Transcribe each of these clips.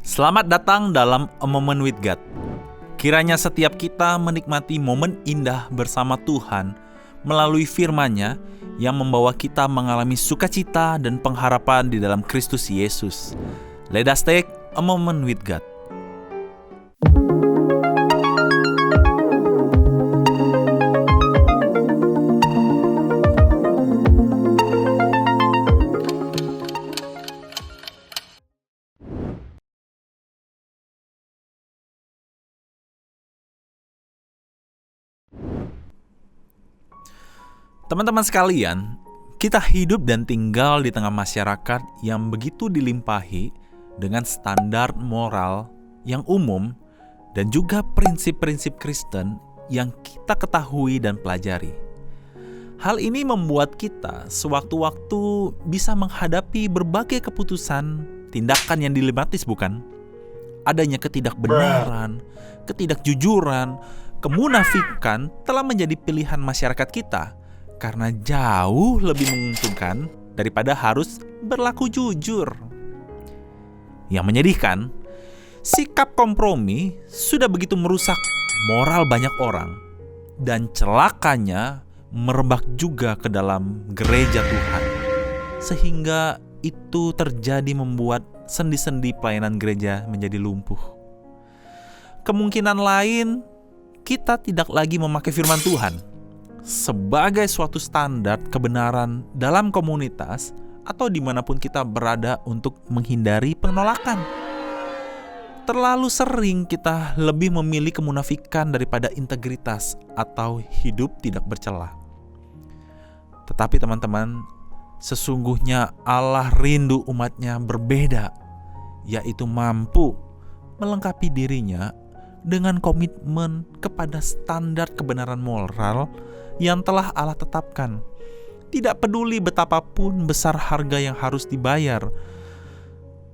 Selamat datang dalam A Moment with God. Kiranya setiap kita menikmati momen indah bersama Tuhan melalui firman-Nya yang membawa kita mengalami sukacita dan pengharapan di dalam Kristus Yesus. Let us take a moment with God. Teman-teman sekalian, kita hidup dan tinggal di tengah masyarakat yang begitu dilimpahi dengan standar moral yang umum dan juga prinsip-prinsip Kristen yang kita ketahui dan pelajari. Hal ini membuat kita sewaktu-waktu bisa menghadapi berbagai keputusan, tindakan yang dilematis, bukan? Adanya ketidakbenaran, ketidakjujuran, kemunafikan telah menjadi pilihan masyarakat kita karena jauh lebih menguntungkan daripada harus berlaku jujur. Yang menyedihkan, sikap kompromi sudah begitu merusak moral banyak orang dan celakanya merebak juga ke dalam gereja Tuhan, sehingga itu terjadi membuat sendi-sendi pelayanan gereja menjadi lumpuh. Kemungkinan lain, kita tidak lagi memakai firman Tuhan sebagai suatu standar kebenaran dalam komunitas atau dimanapun kita berada untuk menghindari penolakan. Terlalu sering kita lebih memilih kemunafikan daripada integritas atau hidup tidak bercela. Tetapi teman-teman, sesungguhnya Allah rindu umatnya berbeda, yaitu mampu melengkapi dirinya dengan komitmen kepada standar kebenaran moral yang telah Allah tetapkan. Tidak peduli betapapun besar harga yang harus dibayar.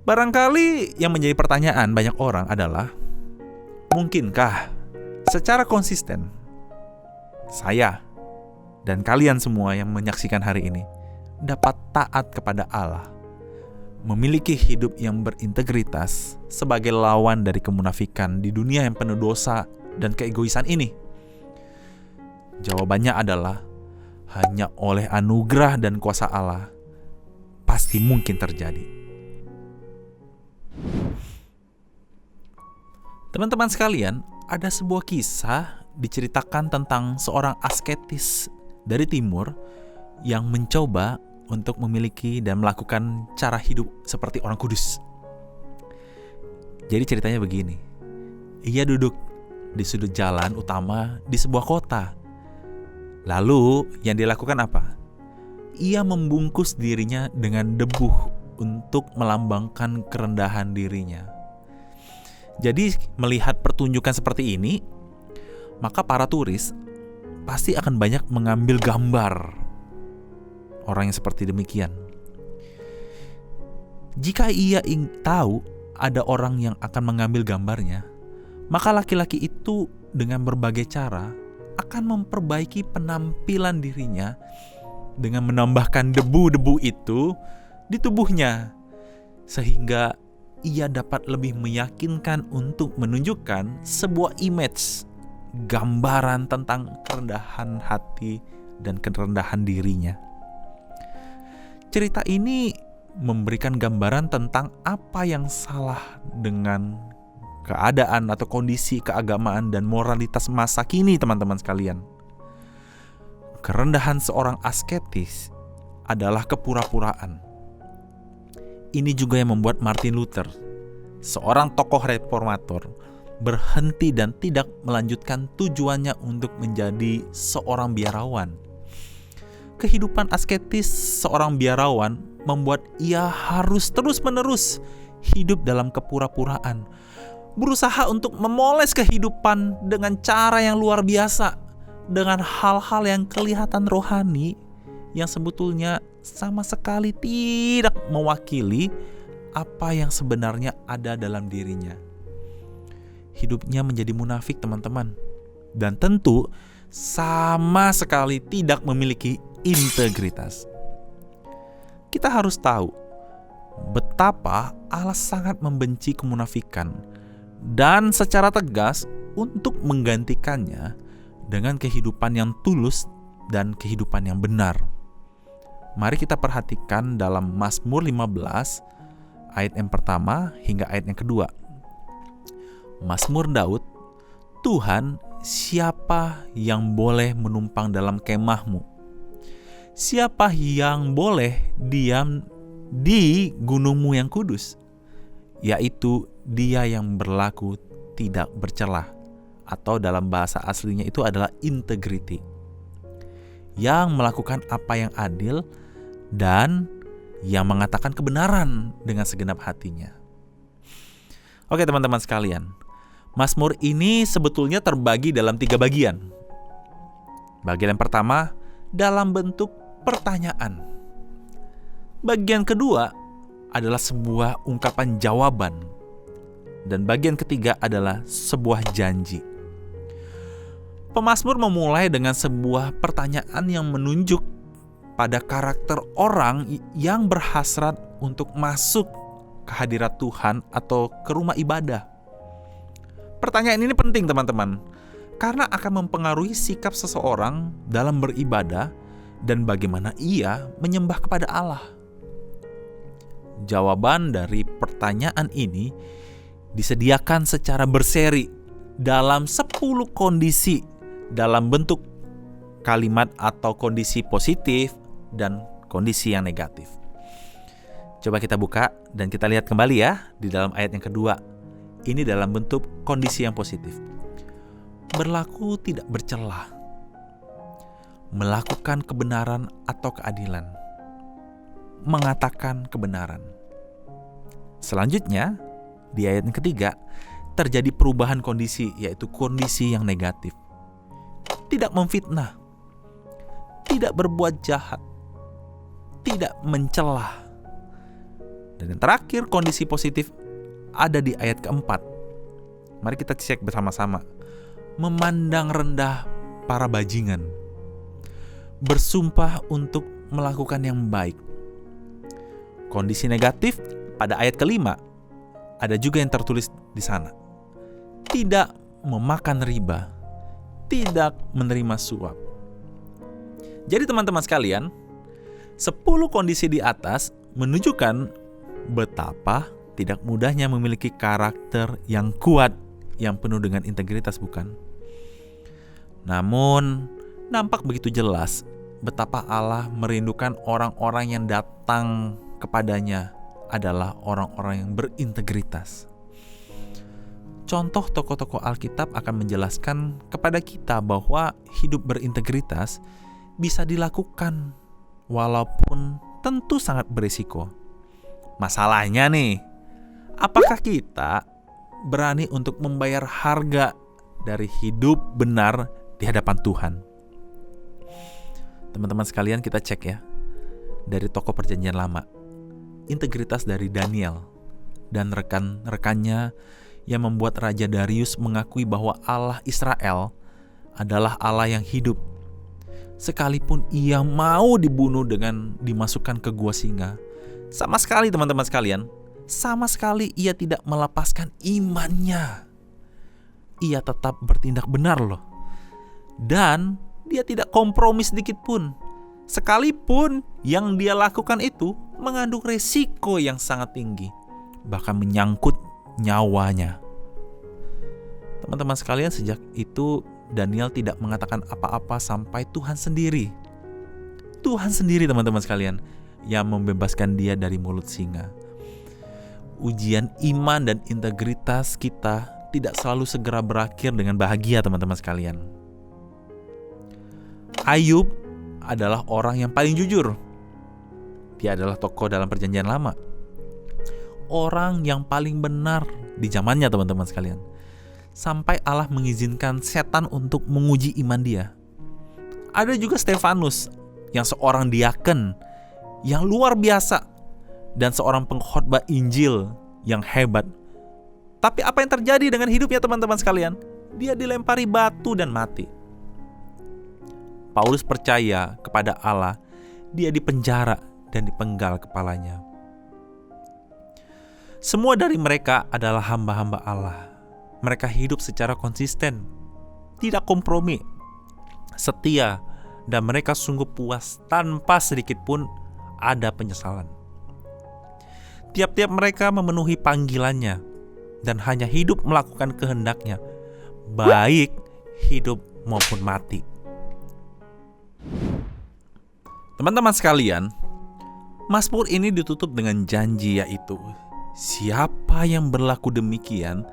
Barangkali yang menjadi pertanyaan banyak orang adalah, mungkinkah secara konsisten saya dan kalian semua yang menyaksikan hari ini dapat taat kepada Allah, memiliki hidup yang berintegritas sebagai lawan dari kemunafikan di dunia yang penuh dosa dan keegoisan ini? Jawabannya adalah hanya oleh anugerah dan kuasa Allah pasti mungkin terjadi. Teman-teman sekalian, ada sebuah kisah diceritakan tentang seorang asketis dari timur yang mencoba untuk memiliki dan melakukan cara hidup seperti orang kudus. Jadi ceritanya begini. Ia duduk di sudut jalan utama di sebuah kota. Lalu yang dia lakukan apa? Ia membungkus dirinya dengan debu untuk melambangkan kerendahan dirinya. Jadi melihat pertunjukan seperti ini, maka para turis pasti akan banyak mengambil gambar orang yang seperti demikian. Jika ia tahu ada orang yang akan mengambil gambarnya, maka laki-laki itu dengan berbagai cara akan memperbaiki penampilan dirinya dengan menambahkan debu-debu itu di tubuhnya, sehingga ia dapat lebih meyakinkan untuk menunjukkan sebuah image, gambaran tentang kerendahan hati dan kerendahan dirinya. Cerita ini memberikan gambaran tentang apa yang salah dengan keadaan atau kondisi keagamaan dan moralitas masa kini, teman-teman sekalian. Kerendahan seorang asketis adalah kepura-puraan. Ini juga yang membuat Martin Luther, seorang tokoh reformator, berhenti dan tidak melanjutkan tujuannya untuk menjadi seorang biarawan. Kehidupan asketis seorang biarawan membuat ia harus terus-menerus hidup dalam kepura-puraan, berusaha untuk memoles kehidupan dengan cara yang luar biasa, dengan hal-hal yang kelihatan rohani yang sebetulnya sama sekali tidak mewakili apa yang sebenarnya ada dalam dirinya. Hidupnya menjadi munafik, teman-teman, dan tentu sama sekali tidak memiliki integritas. Kita harus tahu betapa Allah sangat membenci kemunafikan dan secara tegas untuk menggantikannya dengan kehidupan yang tulus dan kehidupan yang benar. Mari kita perhatikan dalam Mazmur 15 ayat yang pertama hingga ayat yang kedua. Mazmur Daud, Tuhan, siapa yang boleh menumpang dalam kemahmu? Siapa yang boleh diam di gunungmu yang kudus? Yaitu dia yang berlaku tidak bercelah, atau dalam bahasa aslinya itu adalah integrity, yang melakukan apa yang adil dan yang mengatakan kebenaran dengan segenap hatinya. Oke teman-teman sekalian, Mazmur ini sebetulnya terbagi dalam 3 bagian. Bagian yang pertama dalam bentuk pertanyaan. Bagian kedua adalah sebuah ungkapan jawaban. Dan bagian ketiga adalah sebuah janji. Pemazmur memulai dengan sebuah pertanyaan yang menunjuk pada karakter orang yang berhasrat untuk masuk ke hadirat Tuhan atau ke rumah ibadah. Pertanyaan ini penting teman-teman, karena akan mempengaruhi sikap seseorang dalam beribadah dan bagaimana ia menyembah kepada Allah. Jawaban dari pertanyaan ini disediakan secara berseri dalam 10 kondisi dalam bentuk kalimat atau kondisi positif dan kondisi yang negatif. Coba kita buka dan kita lihat kembali ya di dalam ayat yang kedua. Ini dalam bentuk kondisi yang positif. Berlaku tidak bercelah, melakukan kebenaran atau keadilan, mengatakan kebenaran. Selanjutnya, di ayat yang ketiga, terjadi perubahan kondisi, yaitu kondisi yang negatif. Tidak memfitnah, tidak berbuat jahat, tidak mencelah. Dan yang terakhir, kondisi positif ada di ayat keempat. Mari kita cek bersama-sama. Memandang rendah para bajingan, bersumpah untuk melakukan yang baik. Kondisi negatif pada ayat kelima ada juga yang tertulis di sana. Tidak memakan riba, tidak menerima suap. Jadi teman-teman sekalian, 10 kondisi di atas menunjukkan betapa tidak mudahnya memiliki karakter yang kuat, yang penuh dengan integritas, bukan? Namun, nampak begitu jelas betapa Allah merindukan orang-orang yang datang kepadanya adalah orang-orang yang berintegritas. Contoh tokoh-tokoh Alkitab akan menjelaskan kepada kita bahwa hidup berintegritas bisa dilakukan walaupun tentu sangat berisiko. Masalahnya nih, apakah kita berani untuk membayar harga dari hidup benar di hadapan Tuhan? Teman-teman sekalian, kita cek ya dari tokoh Perjanjian Lama. Integritas dari Daniel dan rekan-rekannya yang membuat Raja Darius mengakui bahwa Allah Israel adalah Allah yang hidup. Sekalipun ia mau dibunuh dengan dimasukkan ke gua singa, sama sekali teman-teman sekalian, sama sekali ia tidak melepaskan imannya. Ia tetap bertindak benar loh. Dan dia tidak kompromi sedikit pun. Sekalipun yang dia lakukan itu mengandung resiko yang sangat tinggi, bahkan menyangkut nyawanya. Teman-teman sekalian, sejak itu Daniel tidak mengatakan apa-apa sampai Tuhan sendiri teman-teman sekalian yang membebaskan dia dari mulut singa. Ujian iman dan integritas kita tidak selalu segera berakhir dengan bahagia teman-teman sekalian. Ayub adalah orang yang paling jujur. Dia adalah tokoh dalam Perjanjian Lama, orang yang paling benar di zamannya teman-teman sekalian. Sampai Allah mengizinkan setan untuk menguji iman dia. Ada juga Stefanus yang seorang diaken yang luar biasa dan seorang pengkhotbah Injil yang hebat. Tapi apa yang terjadi dengan hidupnya teman-teman sekalian? Dia dilempari batu dan mati. Paulus percaya kepada Allah, dia dipenjara dan dipenggal kepalanya. Semua dari mereka adalah hamba-hamba Allah. Mereka hidup secara konsisten, tidak kompromi, setia, dan mereka sungguh puas tanpa sedikit pun ada penyesalan. Tiap-tiap mereka memenuhi panggilannya dan hanya hidup melakukan kehendaknya, baik hidup maupun mati. Teman-teman sekalian, Mazmur ini ditutup dengan janji, yaitu siapa yang berlaku demikian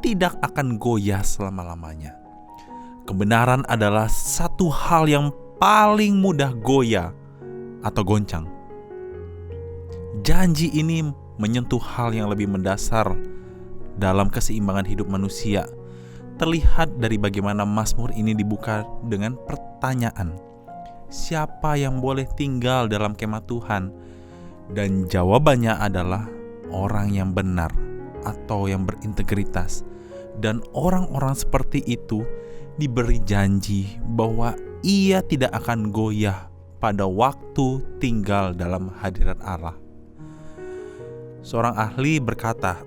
tidak akan goyah selama-lamanya. Kebenaran adalah satu hal yang paling mudah goyah atau goncang. Janji ini menyentuh hal yang lebih mendasar dalam keseimbangan hidup manusia. Terlihat dari bagaimana Mazmur ini dibuka dengan pertanyaan, siapa yang boleh tinggal dalam kemah Tuhan? Dan jawabannya adalah orang yang benar atau yang berintegritas. Dan orang-orang seperti itu diberi janji bahwa ia tidak akan goyah pada waktu tinggal dalam hadirat Allah. Seorang ahli berkata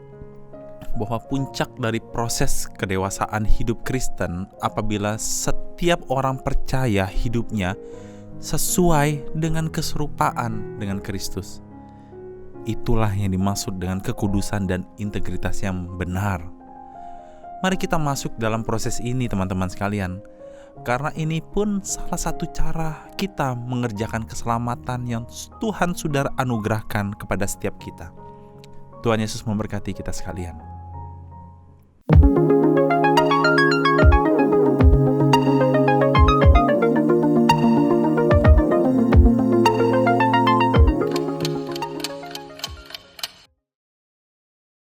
bahwa puncak dari proses kedewasaan hidup Kristen apabila setiap orang percaya hidupnya sesuai dengan keserupaan dengan Kristus. Itulah yang dimaksud dengan kekudusan dan integritas yang benar. Mari kita masuk dalam proses ini, teman-teman sekalian, karena ini pun salah satu cara kita mengerjakan keselamatan yang Tuhan sudah anugerahkan kepada setiap kita. Tuhan Yesus memberkati kita sekalian.